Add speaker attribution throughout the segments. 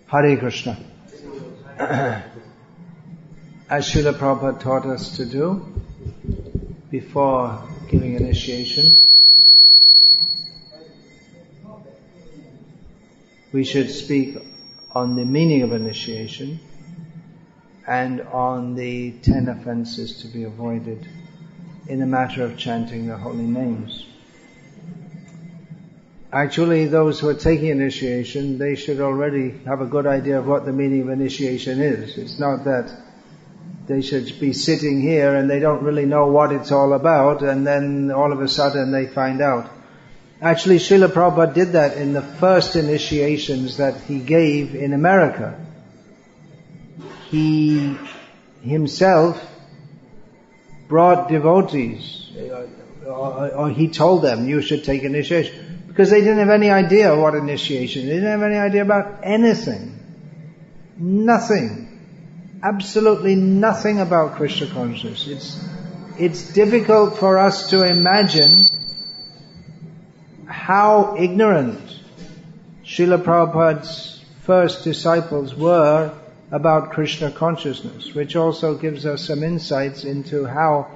Speaker 1: Hare Krishna. As Srila Prabhupada taught us to do before giving initiation, we should speak on the meaning of initiation and on the 10 offenses to be avoided in the matter of chanting the holy names. Actually, those who are taking initiation, they should already have a good idea of what the meaning of initiation is. It's not that they should be sitting here and they don't really know what it's all about, and then all of a sudden they find out. Actually, Srila Prabhupada did that in the first initiations that he gave in America. He himself brought devotees, or he told them, you should take initiation. Because they didn't have any idea what initiation. They didn't have any idea about anything. Nothing. Absolutely nothing about Krishna consciousness. It's difficult for us to imagine how ignorant Srila Prabhupada's first disciples were about Krishna consciousness, which also gives us some insights into how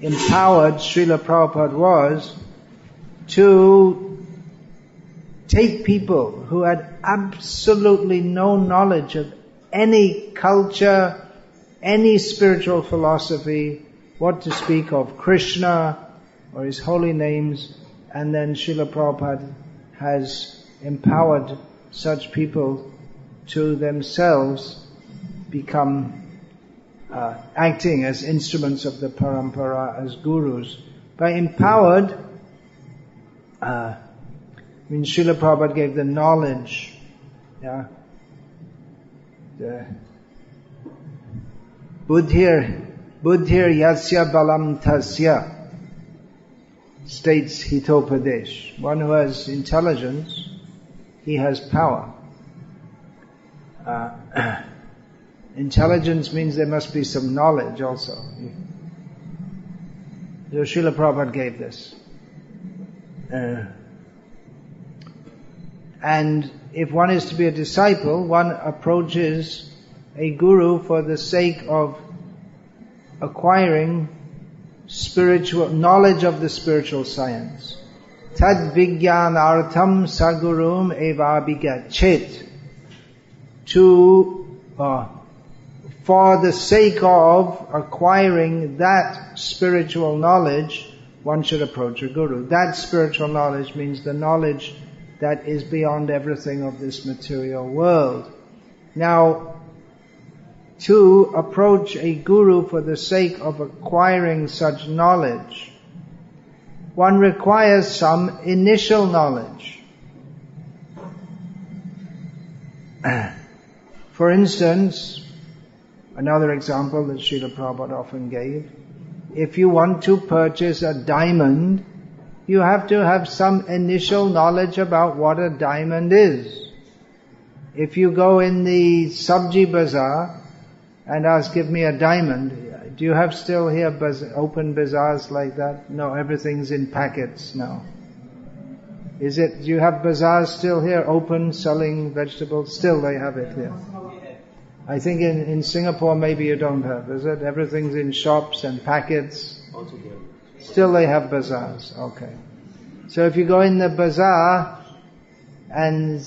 Speaker 1: empowered Srila Prabhupada was to take people who had absolutely no knowledge of any culture, any spiritual philosophy, what to speak of Krishna or his holy names, and then Srila Prabhupada has empowered such people to themselves become acting as instruments of the parampara, as gurus. By empowered, Srila Prabhupada gave the knowledge, the buddhir yasya balam tasya, states Hitopadesh. One who has intelligence, he has power. Intelligence means there must be some knowledge also. So Srila Prabhupada gave this. And if one is to be a disciple, one approaches a guru for the sake of acquiring spiritual knowledge of the spiritual science. Tad vijnanartham sagurum evabhigachet. For the sake of acquiring that spiritual knowledge, one should approach a guru. That spiritual knowledge means the knowledge that is beyond everything of this material world. Now, to approach a guru for the sake of acquiring such knowledge, one requires some initial knowledge. For instance, another example that Srila Prabhupada often gave, if you want to purchase a diamond, you have to have some initial knowledge about what a diamond is. If you go in the Sabji Bazaar and ask, give me a diamond, do you have still here open bazaars like that? No, everything's in packets now. Do you have bazaars still here open, selling vegetables? Still they have it here. I think in Singapore maybe you don't have, is it? Everything's in shops and packets. Still they have bazaars, okay. So if you go in the bazaar and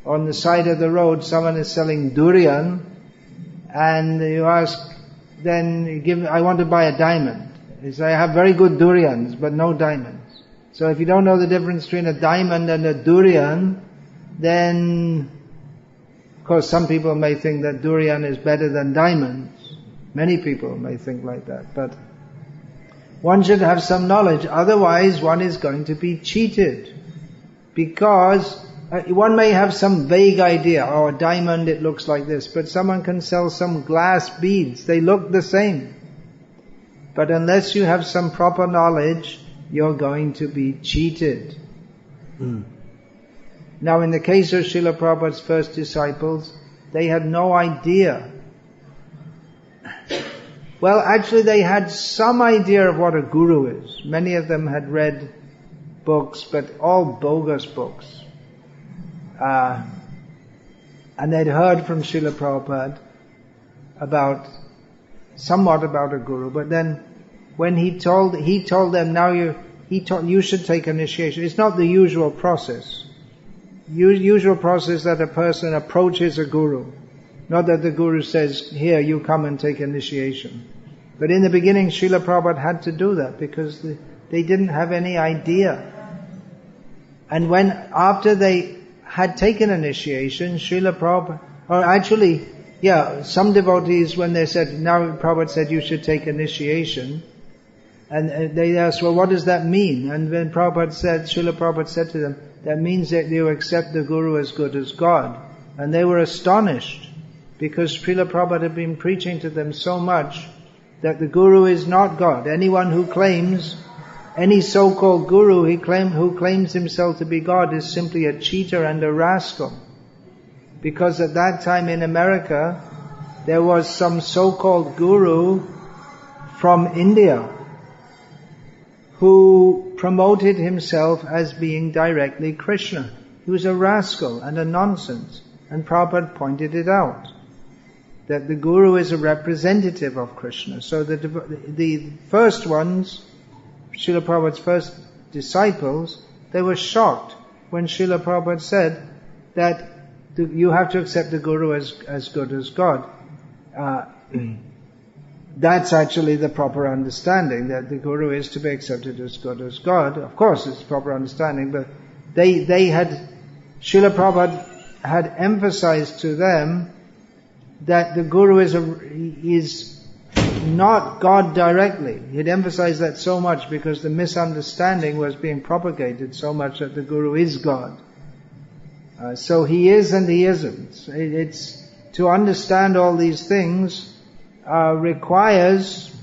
Speaker 1: on the side of the road someone is selling durian and you ask, I want to buy a diamond. You say, I have very good durians but no diamonds. So if you don't know the difference between a diamond and a durian, then of course some people may think that durian is better than diamonds. Many people may think like that, but one should have some knowledge, otherwise one is going to be cheated. Because one may have some vague idea, a diamond, it looks like this, but someone can sell some glass beads, they look the same. But unless you have some proper knowledge, you're going to be cheated. Now in the case of Srila Prabhupada's first disciples, they had no idea. Well, actually they had some idea of what a guru is. Many of them had read books, but all bogus books. And they'd heard from Srila Prabhupada somewhat about a guru, but then when he told them, you should take initiation. It's not the usual process. Usual process that a person approaches a guru. Not that the guru says, here, you come and take initiation. But in the beginning, Srila Prabhupada had to do that because they didn't have any idea. And after they had taken initiation, Srila Prabhupada, or actually, some devotees, when they said, now Prabhupada said you should take initiation, and they asked, well, what does that mean? And when Srila Prabhupada said to them, that means that you accept the Guru as good as God. And they were astonished, because Srila Prabhupada had been preaching to them so much that the Guru is not God. Anyone who claims, any so-called Guru who claims himself to be God is simply a cheater and a rascal. Because at that time in America, there was some so-called Guru from India who promoted himself as being directly Krishna. He was a rascal and a nonsense. And Prabhupada pointed it out, that the Guru is a representative of Krishna. So the first ones, Srila Prabhupada's first disciples, they were shocked when Srila Prabhupada said that you have to accept the Guru as good as God. That's actually the proper understanding, that the Guru is to be accepted as good as God. Of course, it's proper understanding, but Srila Prabhupada had emphasized to them that the Guru is not God directly. He had emphasized that so much because the misunderstanding was being propagated so much that the Guru is God. So he is and he isn't. It's to understand all these things requires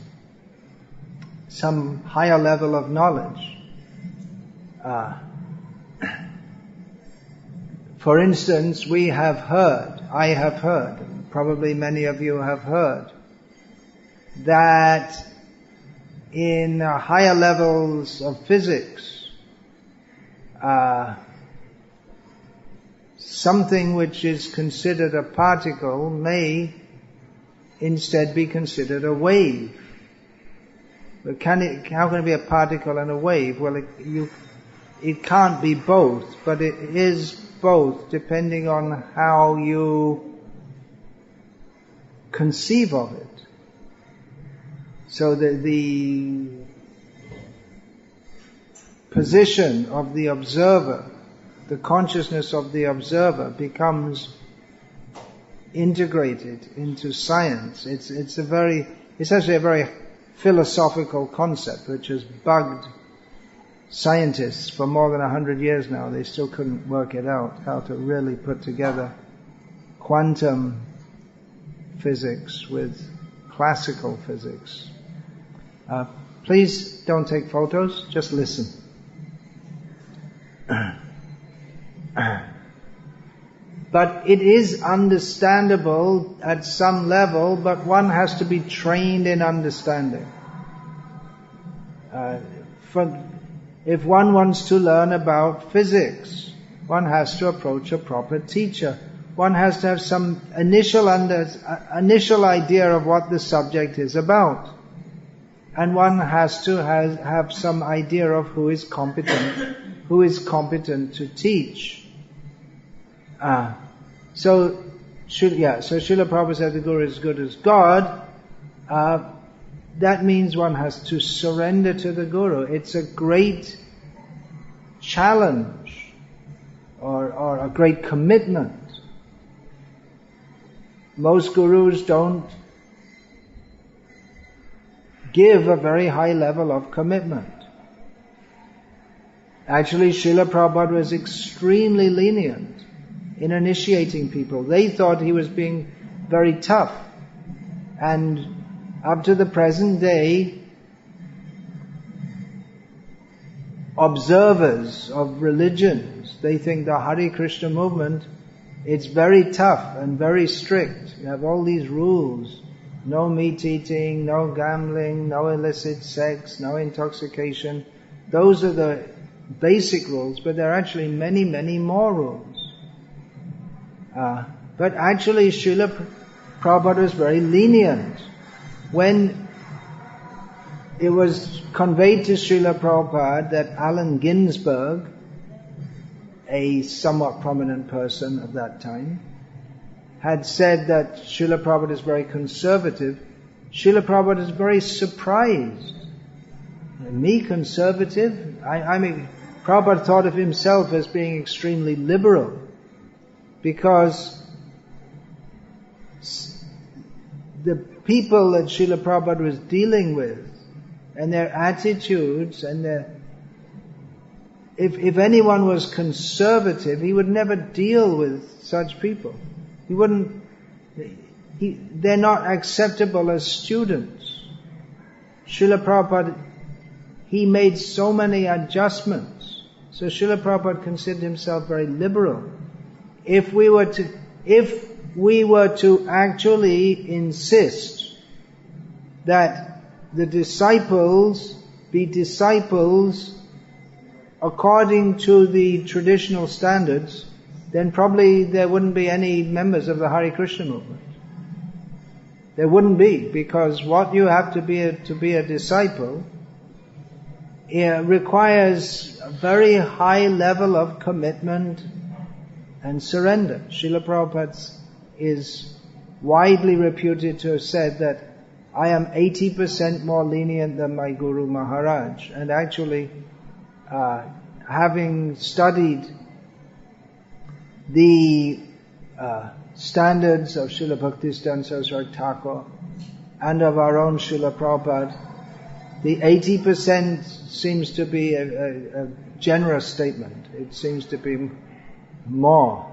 Speaker 1: some higher level of knowledge. For instance, I have heard, probably many of you have heard, that in higher levels of physics, something which is considered a particle may instead be considered a wave. But how can it be a particle and a wave? Well, it can't be both, but it is both depending on how you conceive of it. So the position of the observer, the consciousness of the observer becomes integrated into science. It's actually a very philosophical concept which has bugged scientists for more than 100 years now. They still couldn't work it out, how to really put together quantum physics with classical physics. Please don't take photos, just listen. But it is understandable at some level, but one has to be trained in understanding. If one wants to learn about physics, one has to approach a proper teacher. One has to have some initial idea of what the subject is about. And one has to have some idea of who is competent to teach. So Srila Prabhupada said the Guru is good as God. That means one has to surrender to the Guru. It's a great challenge or a great commitment. Most gurus don't give a very high level of commitment. Actually, Srila Prabhupada was extremely lenient in initiating people. They thought he was being very tough. And up to the present day, observers of religions, they think the Hare Krishna movement, it's very tough and very strict. You have all these rules. No meat eating, no gambling, no illicit sex, no intoxication. Those are the basic rules, but there are actually many, many more rules. But actually Srila Prabhupada was very lenient. When it was conveyed to Srila Prabhupada that Allen Ginsberg, a somewhat prominent person of that time, had said that Srila Prabhupada is very conservative, Srila Prabhupada is very surprised. Me conservative? I mean, Prabhupada thought of himself as being extremely liberal, because the people that Srila Prabhupada was dealing with, and their attitudes, and if anyone was conservative, he would never deal with such people. He wouldn't. They're not acceptable as students. Srila Prabhupada, he made so many adjustments. So Srila Prabhupada considered himself very liberal. If we were to actually insist that the disciples be disciples according to the traditional standards, then probably there wouldn't be any members of the Hare Krishna movement. There wouldn't be, because what you have to be a disciple, it requires a very high level of commitment and surrender. Srila Prabhupada is widely reputed to have said that I am 80% more lenient than my Guru Maharaj. And actually, having studied the standards of Srila Bhaktisiddhanta Saraswati Thakur and of our own Srila Prabhupada, the 80% seems to be a generous statement. It seems to be more.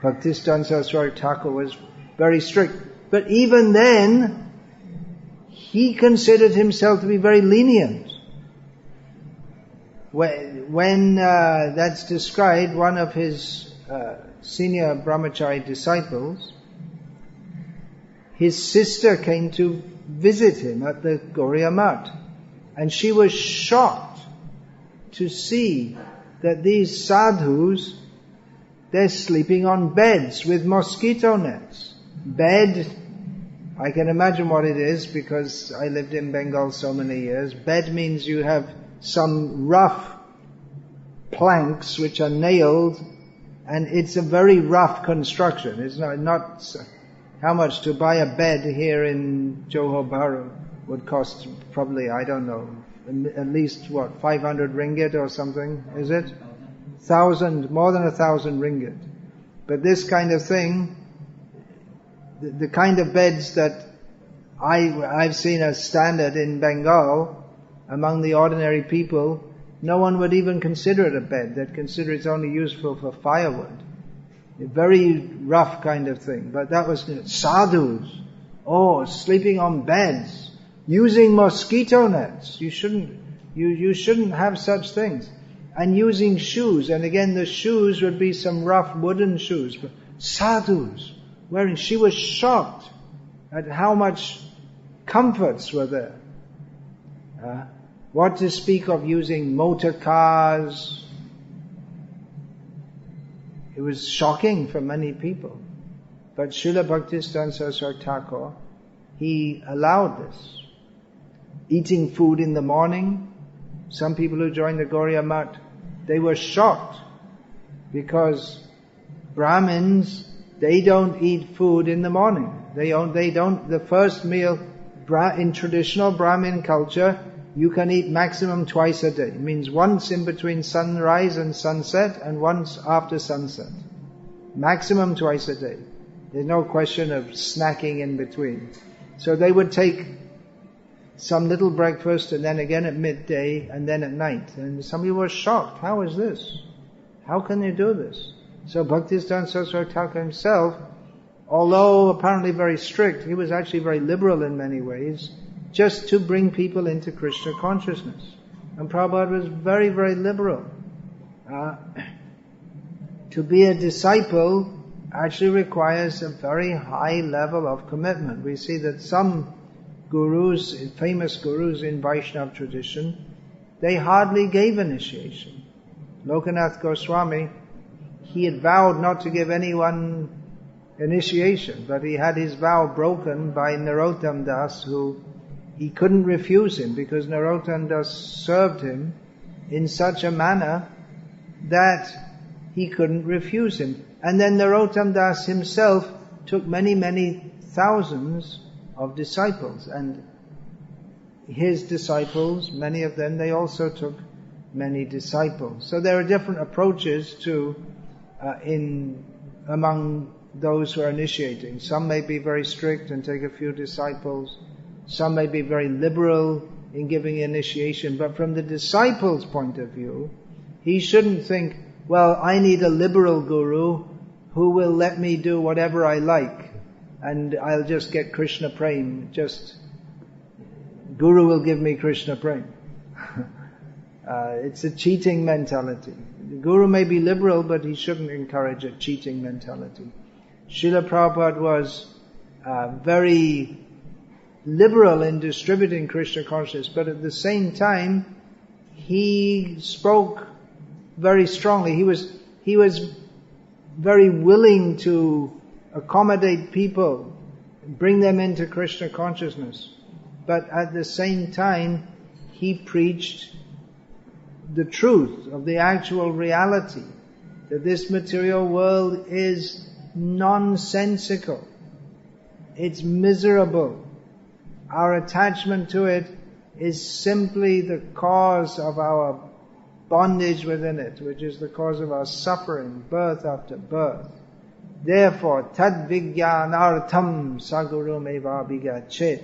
Speaker 1: Bhaktisiddhanta Saraswati Thakur was very strict. But even then, he considered himself to be very lenient. When that's described, one of his senior brahmachari disciples, his sister came to visit him at the Gauriya Math, and she was shocked to see that these sadhus, they're sleeping on beds with mosquito nets. Bed, I can imagine what it is because I lived in Bengal so many years. Bed means you have some rough planks which are nailed, and it's a very rough construction. It's not how much to buy a bed here in Johor, Bahru would cost probably, I don't know, at least 500 ringgit or something, is it? 1,000, more than 1,000 ringgit. But this kind of thing, the kind of beds that I've seen as standard in Bengal, among the ordinary people, no one would even consider it a bed. They'd consider it's only useful for firewood. A very rough kind of thing. But that was sadhus. Oh, sleeping on beds, using mosquito nets. You shouldn't have such things. And using shoes. And again, the shoes would be some rough wooden shoes. But sadhus wearing. She was shocked at how much comforts were there. What to speak of using motor cars. It was shocking for many people. But Srila Bhaktisiddhanta Saraswati Thakur, he allowed this. Eating food in the morning. Some people who joined the Gauriya Math, they were shocked because Brahmins, they don't eat food in the morning. They don't, the first meal, in traditional Brahmin culture, you can eat maximum twice a day. It means once in between sunrise and sunset and once after sunset. Maximum twice a day. There's no question of snacking in between. So they would take some little breakfast and then again at midday and then at night. And some people were shocked. How is this? How can you do this? So Bhaktisiddhanta Saraswati Thakur himself, although apparently very strict, he was actually very liberal in many ways, just to bring people into Krishna consciousness. And Prabhupada was very, very liberal. To be a disciple actually requires a very high level of commitment. We see that some gurus, famous gurus in Vaishnava tradition, they hardly gave initiation. Lokanath Goswami, he had vowed not to give anyone initiation, but he had his vow broken by Narottam Das, who he couldn't refuse him, because Narottam Das served him in such a manner that he couldn't refuse him. And then Narottam Das himself took many, many thousands of disciples, and his disciples, many of them, they also took many disciples. So there are different approaches to among those who are initiating. Some may be very strict and take a few disciples. Some may be very liberal in giving initiation. But from the disciple's point of view, he shouldn't think, well, I need a liberal guru who will let me do whatever I like, and I'll just get Krishna Prem. Guru will give me Krishna Prem. It's a cheating mentality. The guru may be liberal, but he shouldn't encourage a cheating mentality. Srila Prabhupada was very liberal in distributing Krishna consciousness, but at the same time, he spoke very strongly. He was very willing to accommodate people, bring them into Krishna consciousness. But at the same time, he preached the truth of the actual reality, that this material world is nonsensical. It's miserable. Our attachment to it is simply the cause of our bondage within it, which is the cause of our suffering, birth after birth. Therefore, tad vijnanartham sagurum eva vigachet.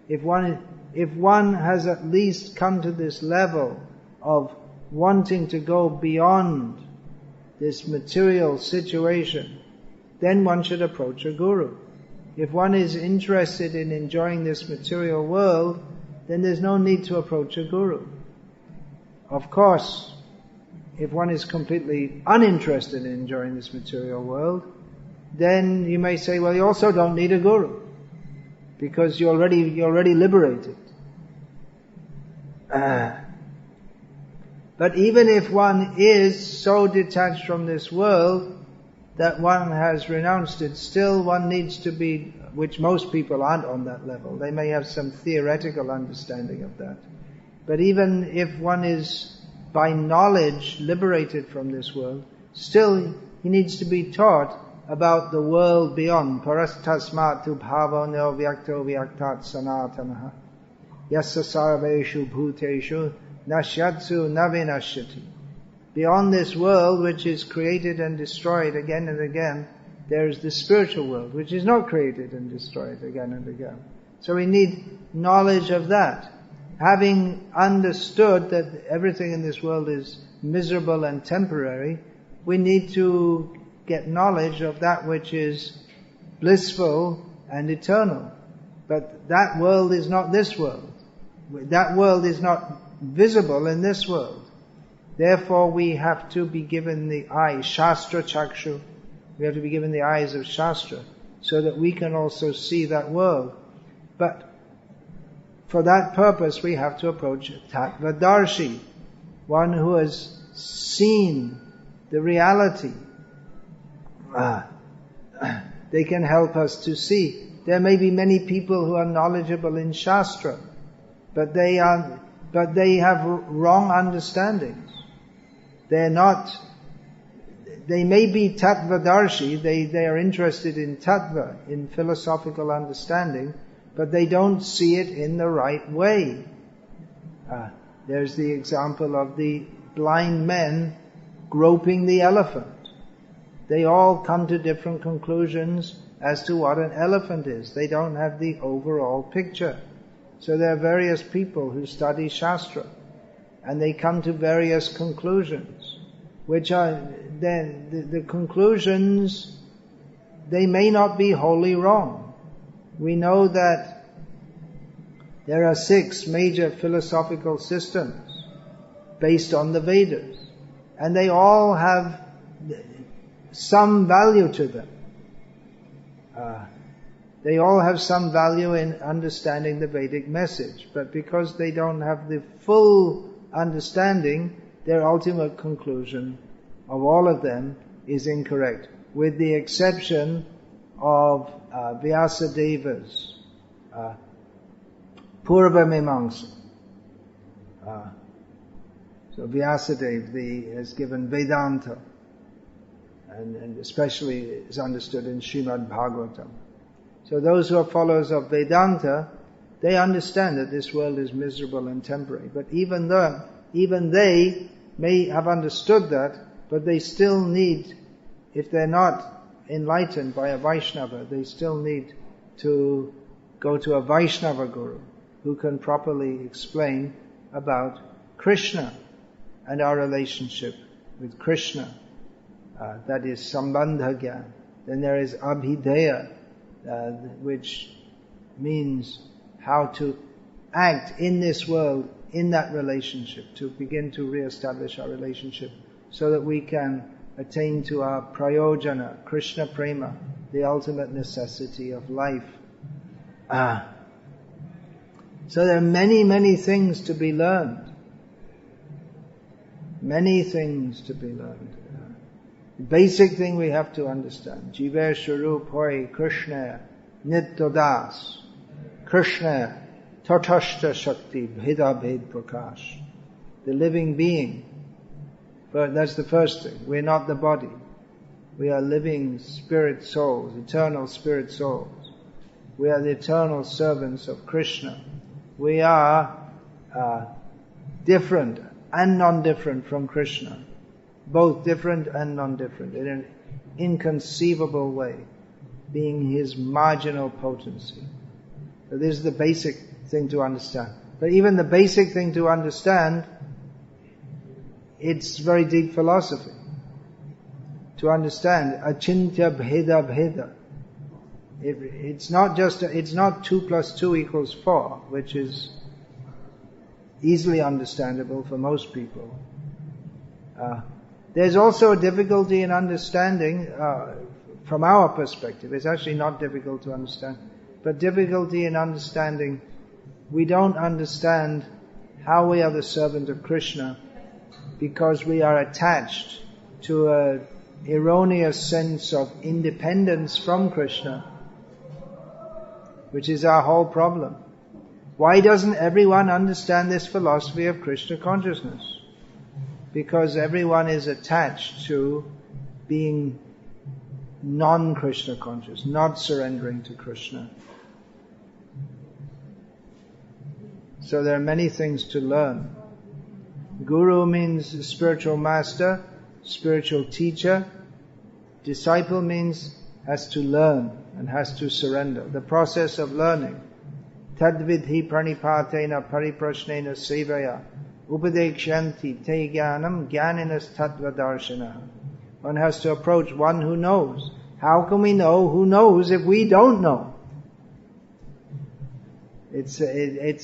Speaker 1: If one has at least come to this level of wanting to go beyond this material situation, then one should approach a guru. If one is interested in enjoying this material world, then there's no need to approach a guru. Of course, if one is completely uninterested in enjoying this material world, then you may say, well, you also don't need a guru, because you're already liberated. But even if one is so detached from this world that one has renounced it, still one needs to be, which most people aren't on that level. They may have some theoretical understanding of that. But even if one is by knowledge liberated from this world, still he needs to be taught about the world beyond. Parastasmatu bhavono vyakto vyaktat sanatanaha yassa sarveshu bhuteshu nashyatsu navinashyati. Beyond this world, which is created and destroyed again and again, there is the spiritual world, which is not created and destroyed again and again. So we need knowledge of that. Having understood that everything in this world is miserable and temporary, we need to get knowledge of that which is blissful and eternal. But that world is not this world. That world is not visible in this world. Therefore we have to be given the eye, Shastra Chakshu. We have to be given the eyes of Shastra, so that we can also see that world. But for that purpose we have to approach Tattvadarshi, one who has seen the reality. They can help us to see. There may be many people who are knowledgeable in Shastra, but they have wrong understandings. They may be Tattvadarshi, they are interested in Tattva, in philosophical understanding, but they don't see it in the right way. There's the example of the blind men groping the elephant. They all come to different conclusions as to what an elephant is. They don't have the overall picture. So there are various people who study Shastra, and they come to various conclusions, which are then the conclusions, they may not be wholly wrong. We know that there are 6 major philosophical systems based on the Vedas, and they all have some value to them. They all have some value in understanding the Vedic message, but because they don't have the full understanding, their ultimate conclusion of all of them is incorrect, with the exception of Vyasadeva's Purva Mimamsa. So Vyasadeva has given Vedanta, and especially is understood in Srimad Bhagavatam. So those who are followers of Vedanta, they understand that this world is miserable and temporary. But even they may have understood that, but they still need, if they're not enlightened by a Vaishnava, they still need to go to a Vaishnava Guru who can properly explain about Krishna and our relationship with Krishna. That is Sambandha Gyan. Then there is Abhideya, which means how to act in this world, in that relationship, to begin to re-establish our relationship so that we can attain to our prayojana, Krishna Prema, the ultimate necessity of life. So there are many, many things to be learned. Many things to be learned. The basic thing we have to understand. Jiva Swarup Hoy Krishna Nityadas. Krishna Tatashta Shakti Bheda Bhed Prakash. The living being. But that's the first thing. We're not the body. We are living spirit souls, eternal spirit souls. We are the eternal servants of Krishna. We are different and non-different from Krishna. Both different and non-different in an inconceivable way, being his marginal potency. So this is the basic thing to understand. But even the basic thing to understand, it's very deep philosophy. To understand achintya bheda bheda. It's not 2 + 2 = 4, which is easily understandable for most people. There's also a difficulty in understanding, from our perspective. It's actually not difficult to understand, but difficulty in understanding. We don't understand how we are the servant of Krishna because we are attached to an erroneous sense of independence from Krishna, which is our whole problem. Why doesn't everyone understand this philosophy of Krishna consciousness? Because everyone is attached to being non-Krishna conscious, not surrendering to Krishna. So there are many things to learn. Guru means spiritual master, spiritual teacher. Disciple means has to learn and has to surrender. The process of learning. Tadvidhi pranipatena pariprashnena sevaya upadekshanti te jnanam jnaninas tattva darshana. One has to approach one who knows. How can we know who knows if we don't know? It's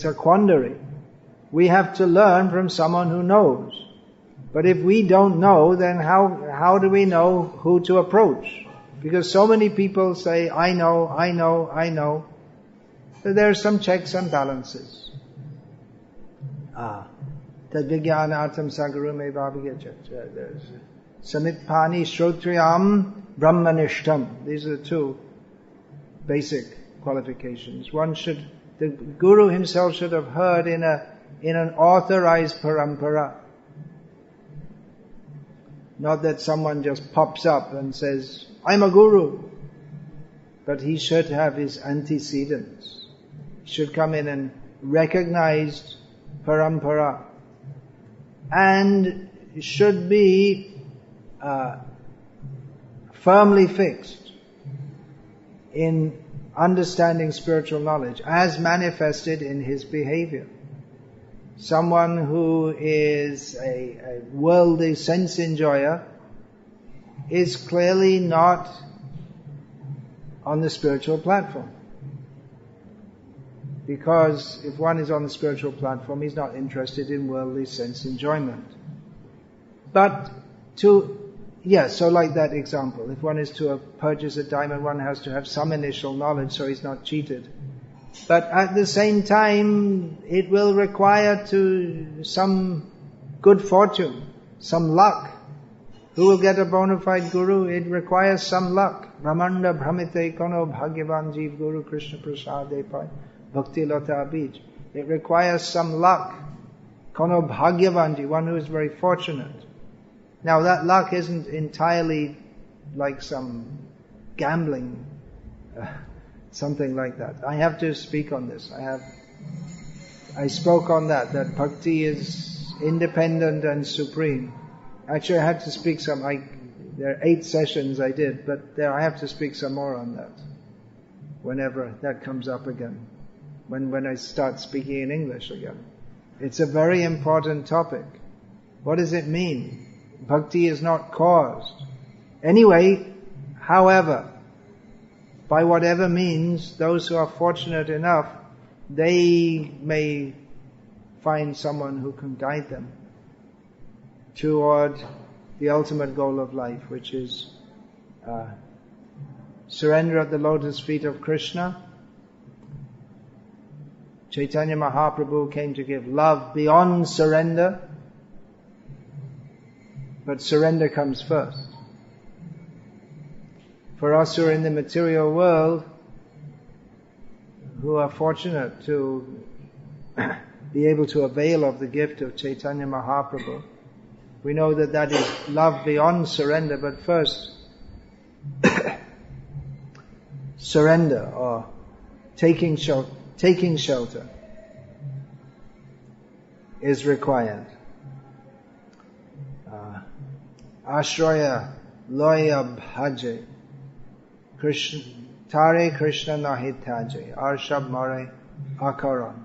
Speaker 1: a quandary. We have to learn from someone who knows. But if we don't know, then how do we know who to approach? Because so many people say, I know, I know, I know. So there are some checks and balances. Tadvigyanatam sagarume bhavigachat. Samitpani shrotriyam brahmanishtam. These are the 2 basic qualifications. The Guru himself should have heard in an authorized parampara. Not that someone just pops up and says, I'm a Guru. But he should have his antecedents. He should come in and recognized parampara. And should be firmly fixed in understanding spiritual knowledge as manifested in his behavior. Someone who is a worldly sense enjoyer is clearly not on the spiritual platform. Because if one is on the spiritual platform, he's not interested in worldly sense enjoyment. But so like that example, if one is to purchase a diamond, one has to have some initial knowledge so he's not cheated. But at the same time, it will require some good fortune, some luck, Who will get a bona fide guru? It requires some luck. Brahmanda Brahmite Kono Bhagyavan Jeev Guru Krishna Prasade Pai Bhakti Lata Bij. It requires some luck. Kono Bhagyavan Jeev, one who is very fortunate. Now that luck isn't entirely like some gambling, something like that. I have to speak on this. I spoke on that bhakti is independent and supreme. Actually, I had to speak there are 8 sessions I did, but I have to speak some more on that whenever that comes up again, when I start speaking in English again. It's a very important topic. What does it mean? Bhakti is not caused. Anyway, however, by whatever means, those who are fortunate enough, they may find someone who can guide them toward the ultimate goal of life, which is surrender at the lotus feet of Krishna. Chaitanya Mahaprabhu came to give love beyond surrender, but surrender comes first. For us who are in the material world, who are fortunate to be able to avail of the gift of Chaitanya Mahaprabhu, we know that is love beyond surrender, but first surrender or taking shelter is required. Ashraya loya bhaje Krishna tare Krishna nahitaje arshab mare akaran.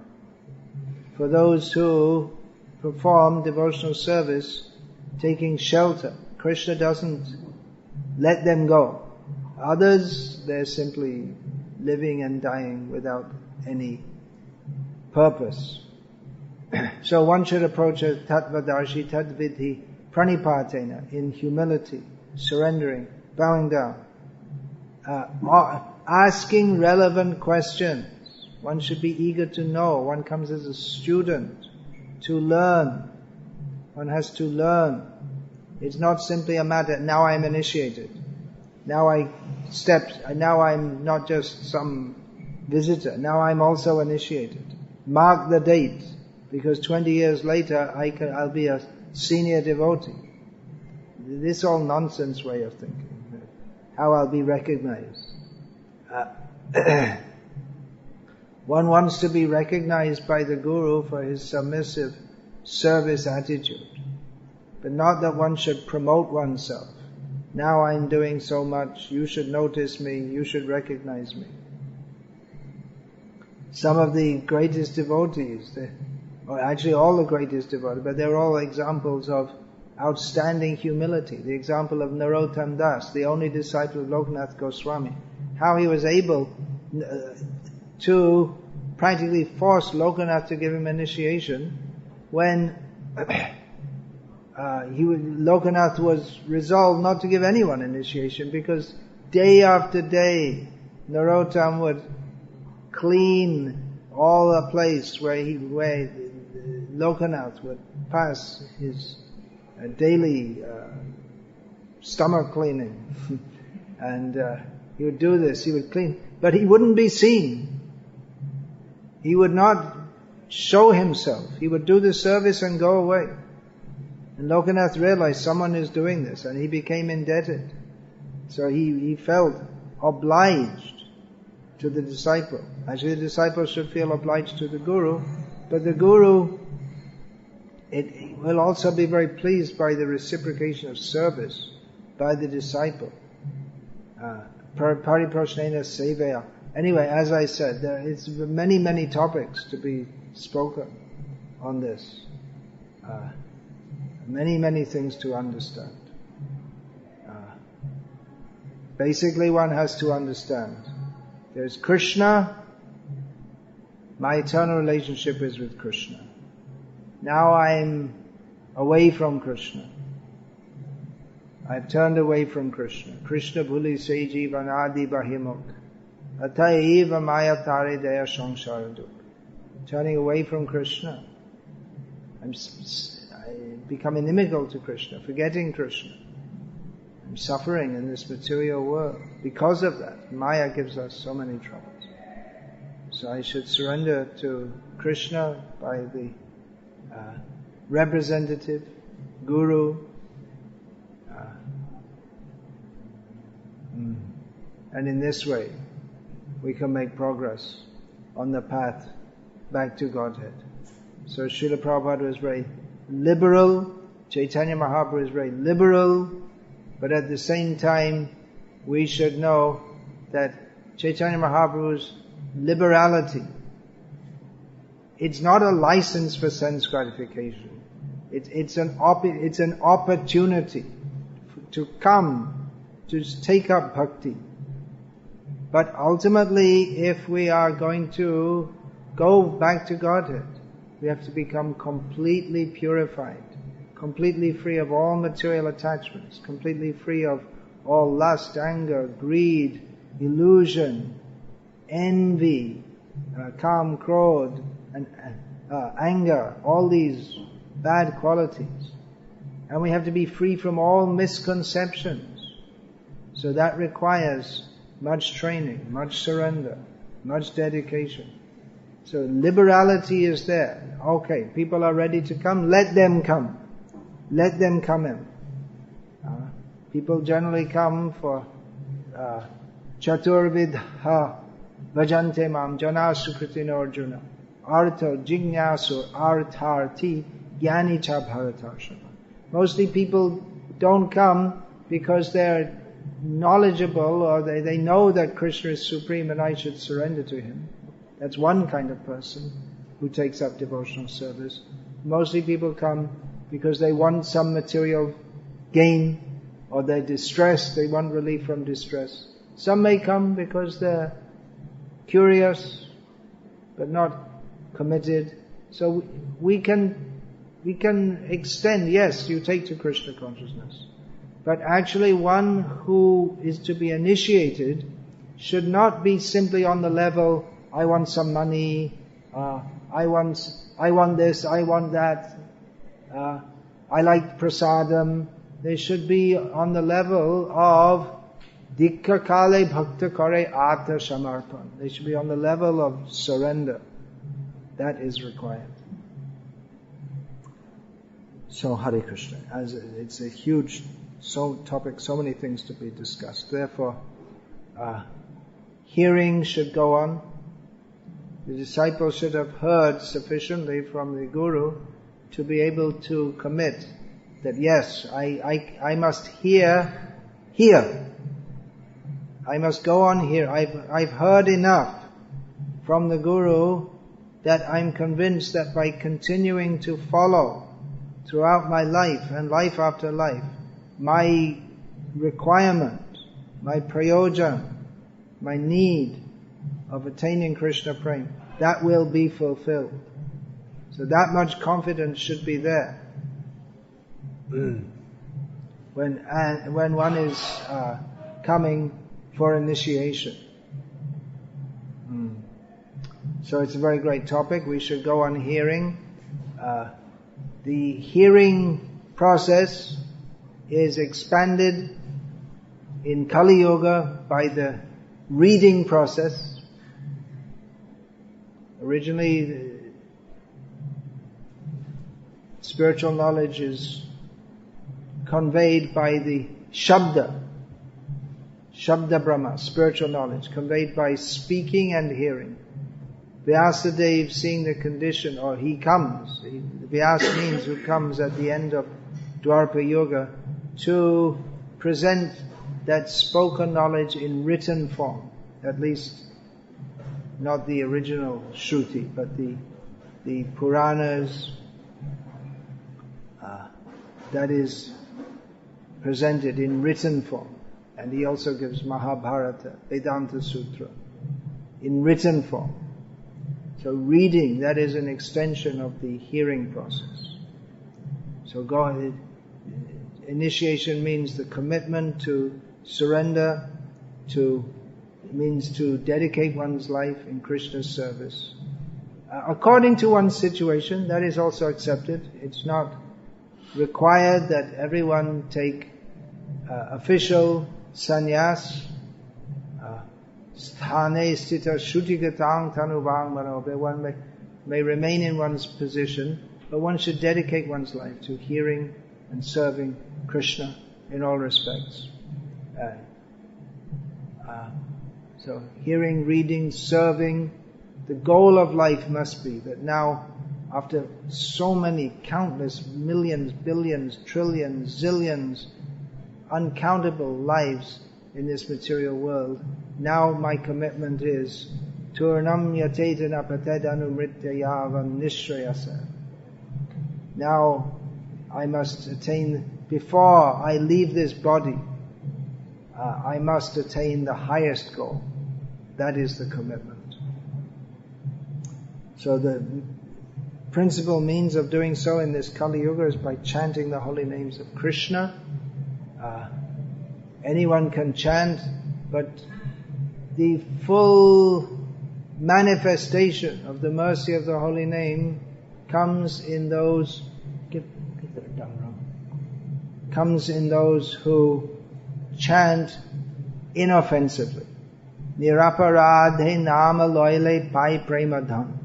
Speaker 1: For those who perform devotional service taking shelter, Krishna doesn't let them go. Others, they're simply living and dying without any purpose. So one should approach a tattvadarshi tadvidhi pranipatena, in humility, surrendering, bowing down, asking relevant questions. One should be eager to know. One comes as a student to learn. One has to learn. It's not simply a matter, now I'm initiated. Now I'm not just some visitor. Now I'm also initiated. Mark the date, because 20 years later I'll be a senior devotee. This is all nonsense way of thinking. How I'll be recognized. One wants to be recognized by the Guru for his submissive service attitude, but not that one should promote oneself. Now I'm doing so much, you should notice me, you should recognize me. Some of the greatest devotees, or actually all the greatest devotees, but they're all examples of outstanding humility. The example of Narottam Das, the only disciple of Lokanath Goswami, how he was able to practically force Lokanath to give him initiation when Lokanath was resolved not to give anyone initiation, because day after day Narottam would clean all the place where Lokanath would pass his daily stomach cleaning and he would do this, he would clean, but he wouldn't be seen. He would not show himself. He would do the service and go away. And Lokanath realized someone is doing this, and he became indebted. So he felt obliged to the disciple. Actually, the disciple should feel obliged to the Guru, but the Guru will also be very pleased by the reciprocation of service by the disciple. Pariprashnena sevaya. Anyway, as I said, there is many, many topics to be spoken on this. Many, many things to understand. Basically, one has to understand. There's Krishna. My eternal relationship is with Krishna. Now I'm away from Krishna. I've turned away from Krishna. Krishna bhuli se jivan adi bahimuk. Ataiva maya tare daya samsaraduk. Turning away from Krishna. I become inimical to Krishna, forgetting Krishna. I'm suffering in this material world. Because of that, Maya gives us so many troubles. So I should surrender to Krishna by the representative, Guru, and in this way we can make progress on the path back to Godhead. So Srila Prabhupada was very liberal, Chaitanya Mahaprabhu is very liberal, but at the same time we should know that Chaitanya Mahaprabhu's liberality, it's not a license for sense gratification. It's an opportunity to come, to take up bhakti. But ultimately, if we are going to go back to Godhead, we have to become completely purified, completely free of all material attachments, completely free of all lust, anger, greed, illusion, envy, kam, krodh, and anger, all these bad qualities. And we have to be free from all misconceptions. So that requires much training, much surrender, much dedication. So liberality is there. Okay, people are ready to come, let them come. Let them come in. People generally come for Chaturvidha Bhajante Mam Jana Sukritino Arjuna Artho Jignasu Artharti Gyani Cha Bharatarshava. Mostly people don't come because they're knowledgeable or they know that Krishna is supreme and I should surrender to him. That's one kind of person who takes up devotional service. Mostly people come because they want some material gain or they're distressed, they want relief from distress. Some may come because they're curious but not committed. So we can extend, yes, you take to Krishna consciousness. But actually one who is to be initiated should not be simply on the level, I want some money, I want this, I want that, I like prasadam. They should be on the level of Dikha Kale Bhakta Kare Ata Samarpan. They should be on the level of surrender. That is required. So Hare Krishna. As it's a huge topic, so many things to be discussed. Therefore, hearing should go on. The disciples should have heard sufficiently from the Guru to be able to commit that yes, I must hear. I must go on here. I've heard enough from the Guru that I'm convinced that by continuing to follow throughout my life and life after life, my requirement, my prayojan, my need of attaining Krishna Prema, that will be fulfilled. So that much confidence should be there. When one is coming for initiation. So it's a very great topic. We should go on hearing. The hearing process is expanded in Kali Yuga by the reading process. Originally, spiritual knowledge is conveyed by the Shabda Brahma, spiritual knowledge, conveyed by speaking and hearing. Vyasadeva, seeing the condition, or he comes, Vyasa means who comes at the end of Dwapara Yuga, to present that spoken knowledge in written form, at least not the original Shruti, but the Puranas, that is presented in written form. And he also gives Mahabharata, Vedanta Sutra, in written form. So reading, that is an extension of the hearing process. So initiation means the commitment to surrender, means to dedicate one's life in Krishna's service. According to one's situation, that is also accepted. It's not required that everyone take official sannyas, sthane stita shrutikatang tanubang manobe, one may remain in one's position, but one should dedicate one's life to hearing and serving Krishna in all respects. So hearing, reading, serving, the goal of life must be that now, after so many countless millions, billions, trillions, zillions, uncountable lives in this material world, now my commitment is Turnam yatetana patedanu mrityayavam nishrayasa. Now I must attain, before I leave this body, I must attain the highest goal. That is the commitment. So the principal means of doing so in this Kali Yuga is by chanting the holy names of Krishna. Anyone can chant, but the full manifestation of the mercy of the holy name comes in those who chant inoffensively. Niraparadhe nama loile pai premadham.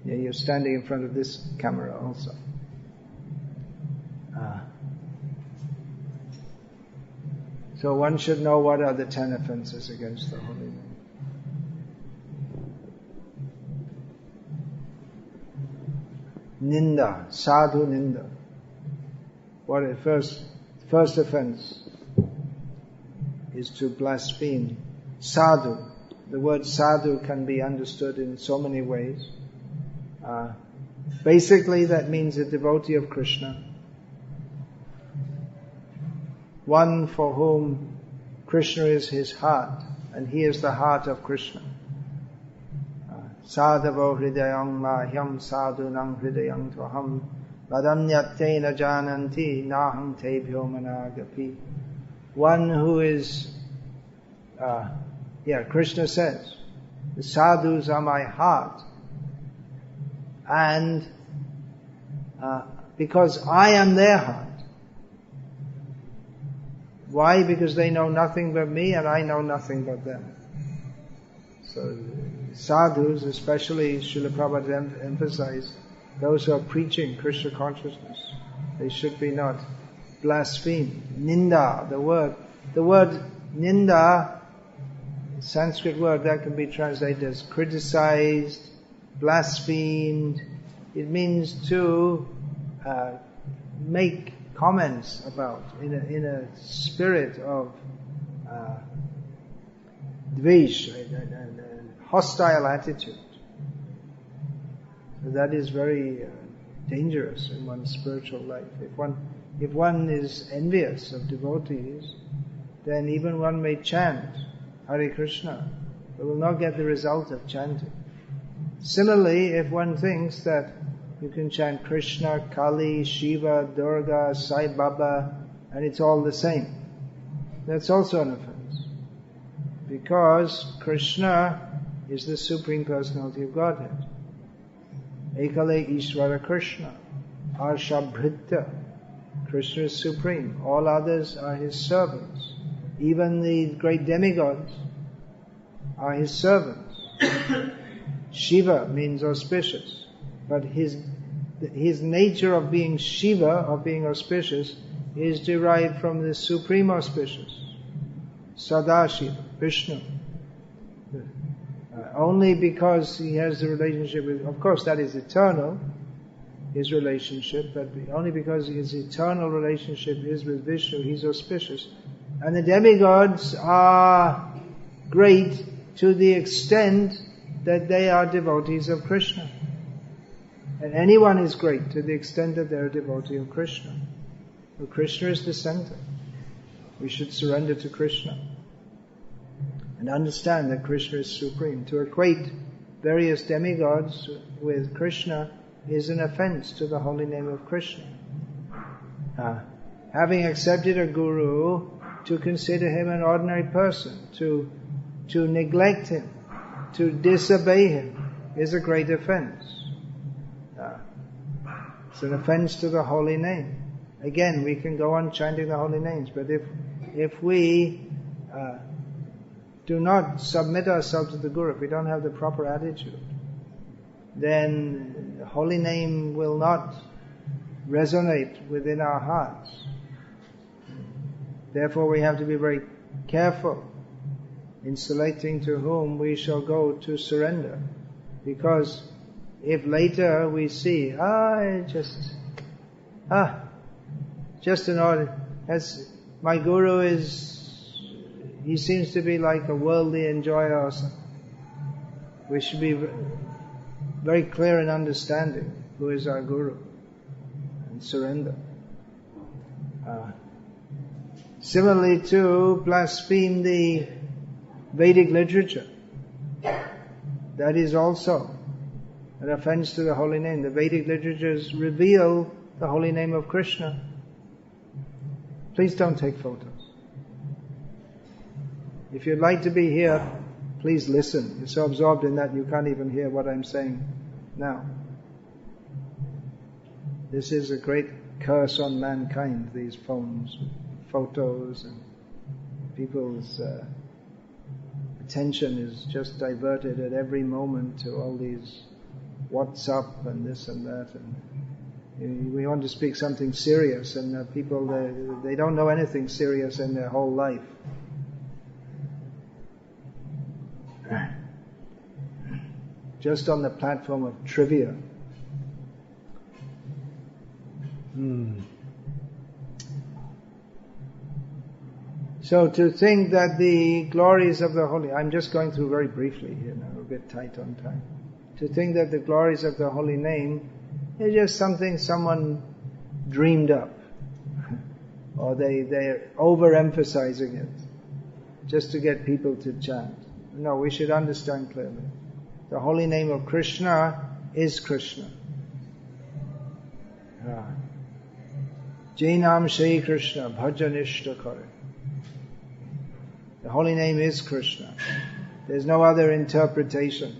Speaker 1: Yeah, you're standing in front of this camera also. So one should know what are the 10 offenses against the holy name. Ninda, sadhu ninda. What is first offense is to blaspheme. Sadhu. The word sadhu can be understood in so many ways. Basically that means a devotee of Krishna. One for whom Krishna is his heart, and he is the heart of Krishna. Sadhavo hridayam mahyam sadhunam hridayam tvaham vadamyattena jananti naham tebhyo managapi. One who is, Krishna says, the sadhus are my heart, and because I am their heart. Why? Because they know nothing but me and I know nothing but them. So sadhus, especially Srila Prabhupada emphasized, those who are preaching Krishna consciousness, they should be not blasphemed. Ninda, the word ninda, Sanskrit word that can be translated as criticized, blasphemed. It means to make comments about in a spirit of dvesh, a hostile attitude. So that is very dangerous in one's spiritual life. If one is envious of devotees, then even one may chant Hare Krishna, but will not get the result of chanting. Similarly, if one thinks that you can chant Krishna, Kali, Shiva, Durga, Sai Baba, and it's all the same, that's also an offense. Because Krishna is the Supreme Personality of Godhead. Ekale Ishvara Krishna, Arshabhrita. Krishna is supreme. All others are his servants. Even the great demigods are his servants. Shiva means auspicious, but his nature of being Shiva, of being auspicious, is derived from the supreme auspicious, Sadashiva, Vishnu. Only because he has the relationship with, of course that is eternal, his relationship, but only because his eternal relationship is with Vishnu, he's auspicious. And the demigods are great to the extent that they are devotees of Krishna. And anyone is great to the extent that they're a devotee of Krishna. So Krishna is the center. We should surrender to Krishna and understand that Krishna is supreme. To equate various demigods with Krishna is an offense to the holy name of Krishna. Having accepted a guru, to consider him an ordinary person, to neglect him, to disobey him, is a great offense. It's an offense to the holy name. again, we can go on chanting the holy names, but if we do not submit ourselves to the Guru, if we don't have the proper attitude, then the holy name will not resonate within our hearts. Therefore we have to be very careful in selecting to whom we shall go to surrender. Because if later we see, just an order, as my Guru he seems to be like a worldly enjoyer or something. We should be very clear in understanding who is our Guru and surrender. Similarly to blaspheme the Vedic literature. That is also an offense to the holy name. The Vedic literatures reveal the holy name of Krishna. Please don't take photos. If you'd like to be here, please listen. You're so absorbed in that you can't even hear what I'm saying now. This is a great curse on mankind, these phones, photos, and people's attention is just diverted at every moment to all these WhatsApp and this and that, and we want to speak something serious, and people, they don't know anything serious in their whole life. Just on the platform of trivia. So to think that the glories of the holy, I'm just going through very briefly here now, we're a bit tight on time. To think that the glories of the holy name is just something someone dreamed up, or they're overemphasizing it just to get people to chant. No, we should understand clearly. The holy name of Krishna is Krishna. Jainam Shri Krishna Bhajanishta Kare. The holy name is Krishna. There's no other interpretation.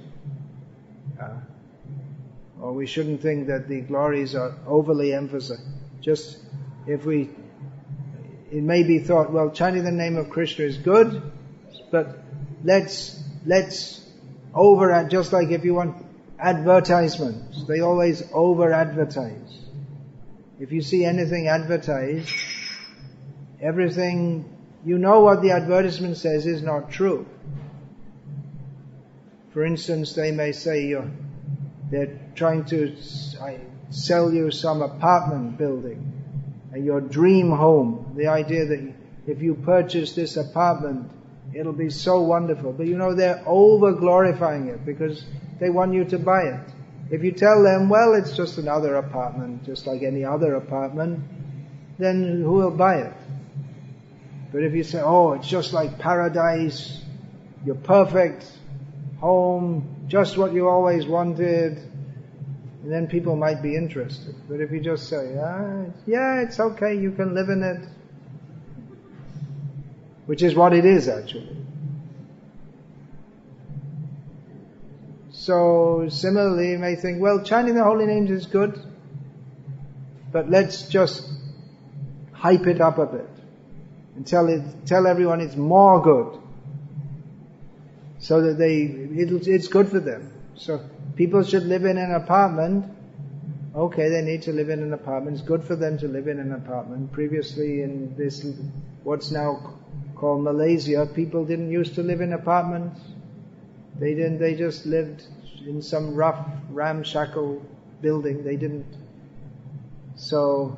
Speaker 1: Or we shouldn't think that the glories are overly emphasized. Just it may be thought, well, chanting the name of Krishna is good, but let's just like if you want advertisements, they always over-advertise. If you see anything advertised, everything, you know what the advertisement says is not true. For instance, they may say they're trying to sell you some apartment building, and your dream home, the idea that if you purchase this apartment, it'll be so wonderful. But they're over-glorifying it because they want you to buy it. If you tell them, well, it's just another apartment, just like any other apartment, then who will buy it? But if you say, oh, it's just like paradise, your perfect home, just what you always wanted, and then people might be interested. But if you just say, yeah, it's okay, you can live in it, which is what it is actually. So similarly, you may think, well, chanting the holy names is good, but let's just hype it up a bit and tell everyone it's more good, so that it's good for them. So people should live in an apartment. Okay, they need to live in an apartment. It's good for them to live in an apartment. Previously in this, what's now called Malaysia, people didn't used to live in apartments. They didn't. They just lived in some rough, ramshackle building. They didn't. So,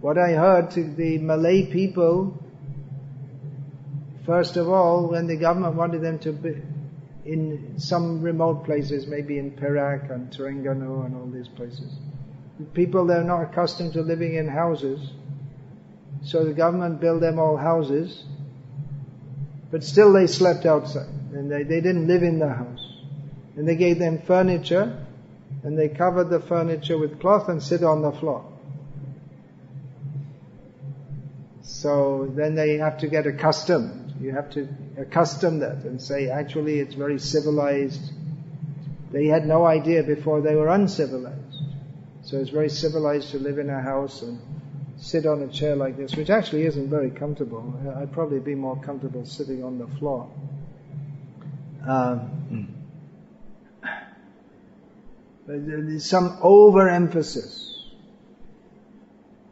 Speaker 1: what I heard to the Malay people, first of all, when the government wanted them to be in some remote places, maybe in Perak and Terengganu and all these places, people they're not accustomed to living in houses, so the government built them all houses, but still they slept outside, and they didn't live in the house. And they gave them furniture, and they covered the furniture with cloth and sit on the floor. So then they have to get accustomed. You have to accustom that and say, actually it's very civilized. They had no idea before they were uncivilized. So it's very civilized to live in a house and sit on a chair like this, which actually isn't very comfortable. I'd probably be more comfortable sitting on the floor. There's some overemphasis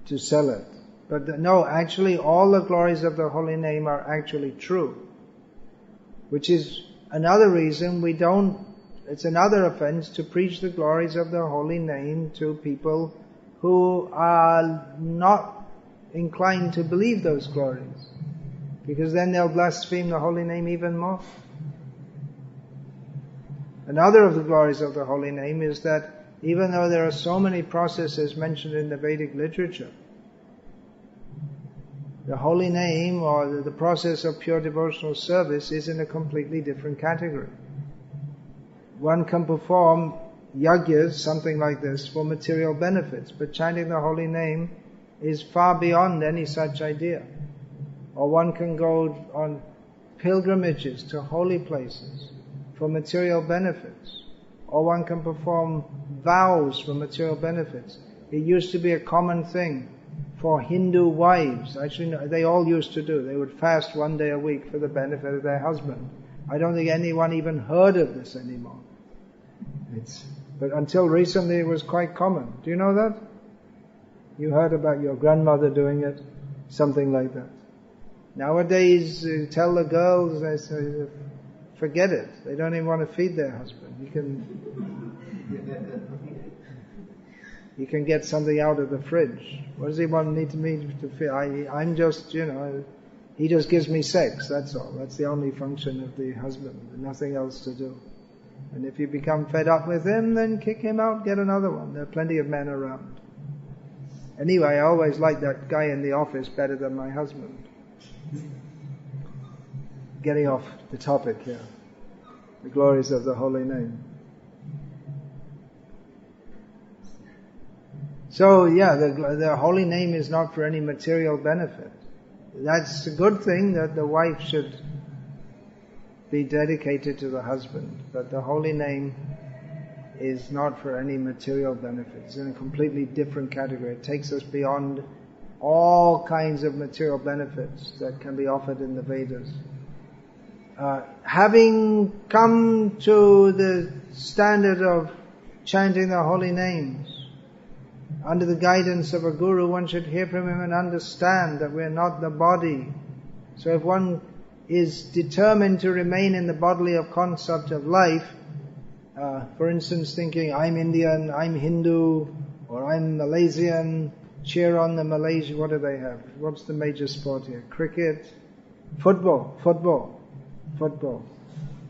Speaker 1: to sell it. But no, actually all the glories of the holy name are actually true. Which is another reason it's another offense to preach the glories of the holy name to people who are not inclined to believe those glories. Because then they'll blaspheme the holy name even more. Another of the glories of the holy name is that even though there are so many processes mentioned in the Vedic literature, the holy name or the process of pure devotional service is in a completely different category. One can perform yagyas, something like this, for material benefits, but chanting the holy name is far beyond any such idea. Or one can go on pilgrimages to holy places for material benefits. Or one can perform vows for material benefits. It used to be a common thing for Hindu wives. Actually, no, they all used to do. They would fast one day a week for the benefit of their husband. I don't think anyone even heard of this anymore. But until recently it was quite common. Do you know that? You heard about your grandmother doing it? Something like that. Nowadays, you tell the girls, they say, forget it. They don't even want to feed their husband. You can get something out of the fridge. What does he need me to feed? I'm just, he just gives me sex, that's all. That's the only function of the husband. Nothing else to do. And if you become fed up with him, then kick him out, get another one. There are plenty of men around. Anyway, I always liked that guy in the office better than my husband. Getting off the topic here. The glories of the holy name. So yeah, the holy name is not for any material benefit. That's a good thing that the wife should be dedicated to the husband, but the holy name is not for any material benefit. It's in a completely different category. It takes us beyond all kinds of material benefits that can be offered in the Vedas. Having come to the standard of chanting the holy names, under the guidance of a guru, one should hear from him and understand that we are not the body. So if one is determined to remain in the bodily of concept of life, for instance thinking, I'm Indian, I'm Hindu, or I'm Malaysian, cheer on the Malaysian, what do they have? What's the major sport here? Cricket? Football.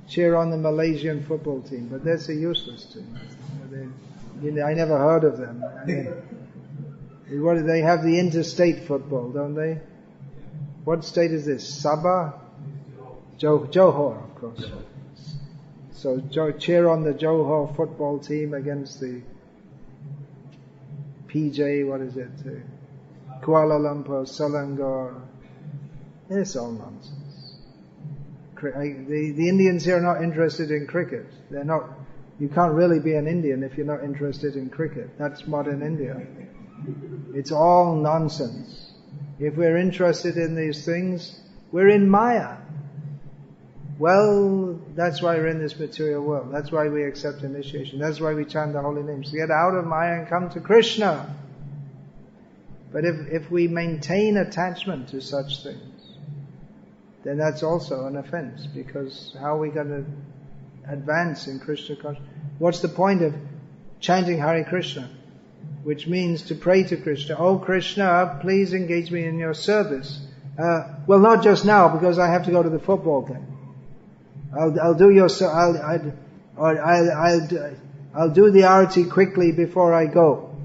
Speaker 1: Cheer on the Malaysian football team, but that's a useless team. I never heard of them. They have the interstate football, don't they? What state is this? Sabah? Johor, of course. So cheer on the Johor football team against the PJ, what is it? Kuala Lumpur, Selangor. It's all nonsense. The Indians here are not interested in cricket. They're not. You can't really be an Indian if you're not interested in cricket. That's modern India. It's all nonsense. If we're interested in these things, we're in Maya. Well, that's why we're in this material world. That's why we accept initiation. That's why we chant the holy names. To get out of Maya and come to Krishna. But if we maintain attachment to such things, then that's also an offense, because how are we going to advance in Krishna consciousness? What's the point of chanting Hare Krishna? Which means to pray to Krishna. Oh Krishna, please engage me in your service. Well, not just now, because I have to go to the football game. I'll do the arati quickly before I go.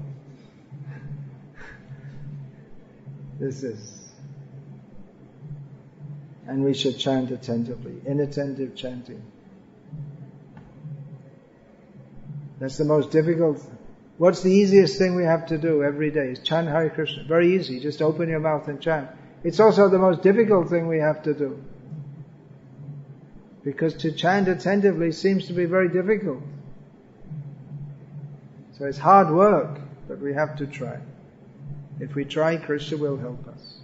Speaker 1: And we should chant attentively, inattentive chanting. That's the most difficult. What's the easiest thing we have to do every day? Is chant Hare Krishna. Very easy, just open your mouth and chant. It's also the most difficult thing we have to do. Because to chant attentively seems to be very difficult. So it's hard work, but we have to try. If we try, Krishna will help us.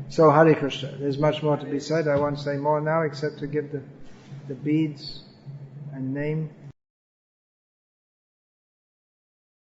Speaker 1: So Hare Krishna. There's much more to be said. I won't say more now except to give the beads and name.